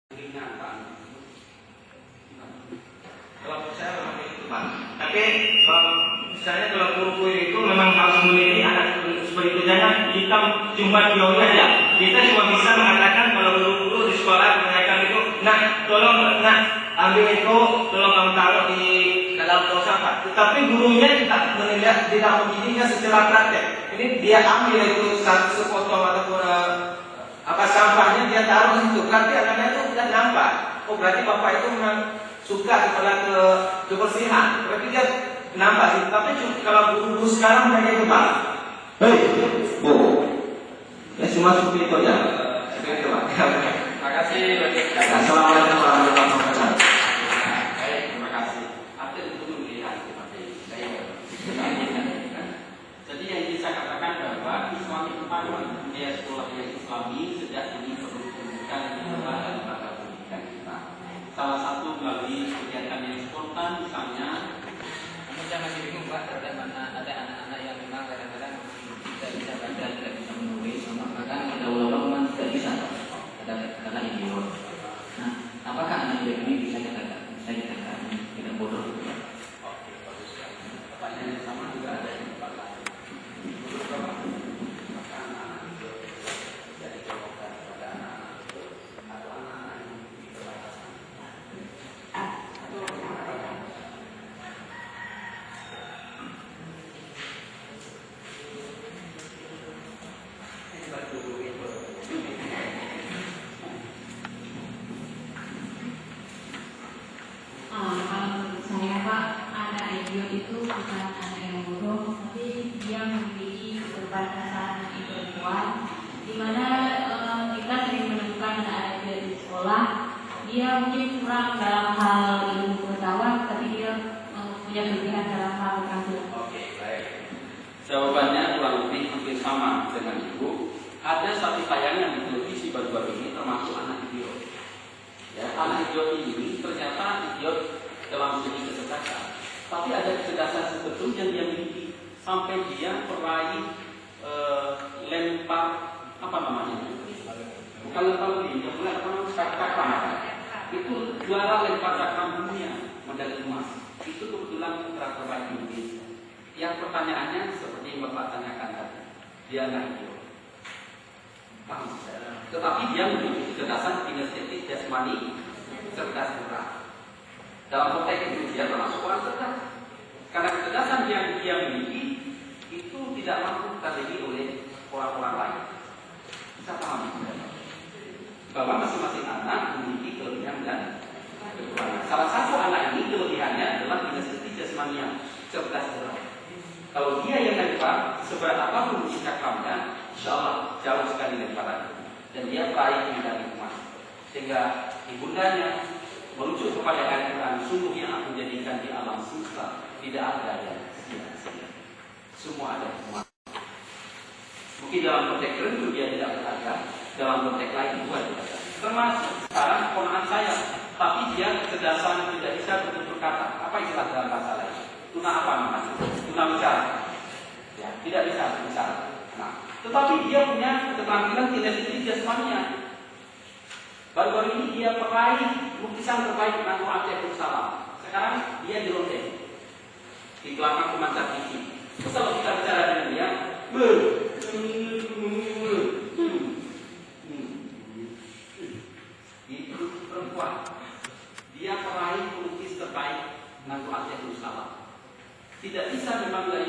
ringan Pak. Kalau saya memang itu Pak. Tapi misalnya kalau guru itu memang harus memiliki anak seperti itu, jangan kita cuma teori aja. Kita cuma bisa mengatakan kalau guru-guru di sekolah menanyakan itu, nah tolong ambil itu, tolong kamu taruh di dalam tong sampah. Tetapi gurunya tidak mendidikannya secara praktek. Ini dia ambil itu sepotong ataupun sampahnya dia taruh di situ. Berarti anaknya itu tidak nampak. Oh berarti bapak itu memang suka kepada kebersihan. Berarti dia nampak sih. Tapi kalau guru-guru sekarang mereka itu Pak. Hei, Bu. Ya cuma seperti itu aja. Seperti itu Pak. Terima kasih. Assalamualaikum warahmatullahi wabarakatuh. Baik, terima kasih. Artinya itu melihat seperti jadi yang bisa katakan bahwa Islam itu dia sekolah yang Islami sejak ini perlu pendidikan yang jelas dan lembaga pendidikan kita. Salah satu melalui kegiatan yang spontan misalnya. Saya masih bingung Pak, ada anak-anak yang memang kadang-kadang tidak bisa baca, tidak bisa menulis, bahkan ada ulama tidak bisa, kata idiot. Nah, apakah anak idiot ini bisa dikatakan tidak bodoh gitu Pak? Oke, bagus ya. Pertanyaan yang sama juga ada di tempat lain. Maka anak-anak itu jadi jawaban kepada anak-anak itu atau anak-anak yang diperbatasan. Saya Pak, anak idiot itu bukan anak yang bodoh, tapi dia memiliki keterbatasan intelektual, di mana kita sering menemukan anak idiot di sekolah. Dia mungkin kurang dalam hal ilmu pengetahuan, tapi dia punya kelebihan dalam hal berkampung. Oke, baik. Jawabannya kurang lebih hampir sama dengan Ibu. Ada satu tayangan di televisi baru-baru ini termasuk anak idiot. Ya, anak idiot ini ternyata idiot dalam segi kecerdasan, tapi ada kecerdasan tertentu yang dia miliki sampai dia meraih lempar apa namanya? Bukan lempar lebih, yang bukan apa namanya? Cakram. Itu juara lempar cakram dunia, medali emas. Itu kebetulan putra terbaik Indonesia. Yang pertanyaannya seperti yang Bapak tanyakan tadi, dia anak idiot. Paham? Tetapi dia memiliki kecerdasan kinestetik jasmani cerdas gerak. Dalam konteks itu dia termasuk orang cerdas. Karena kecerdasan yang dia miliki itu tidak mampu terjadi oleh orang-orang lain. Bisa paham bahwa masing-masing anak memiliki kelebihan dan kekurangan. Salah satu anak ini kelebihannya adalah kinestetik jasmani cerdas gerak. Kalau dia yang lempar, seberat apapun isi cakramnya, insya Allah jauh sekali lemparannya. Dan dia meraih medali emas. Sehingga ibundanya merujuk kepada ayat Quran, sungguh yang aku jadikan di alam semesta tidak ada yang sia-sia. Semua ada semua. Mungkin dalam konteks tertentu dia tidak berharga, dalam konteks lain juga berharga. Termasuk sekarang ponakan saya, tapi dia kecerdasan tidak bisa bertutur kata. Apa istilah dalam bahasa lain? Tuna apa namanya? Tuna bicara. Ya, tidak bisa bicara. Nah, tetapi dia punya keterampilan kinestetik jasmaninya. Baru-baru ini dia meraih lukisan terbaik Nabi Alaihi Wasallam. Sekarang dia di London, di belakang pemancar TV. Terus kalau kita bicara dengan dia, itu perempuan. Dia meraih lukis terbaik Nabi Alaihi Wasallam. Tidak bisa memang dari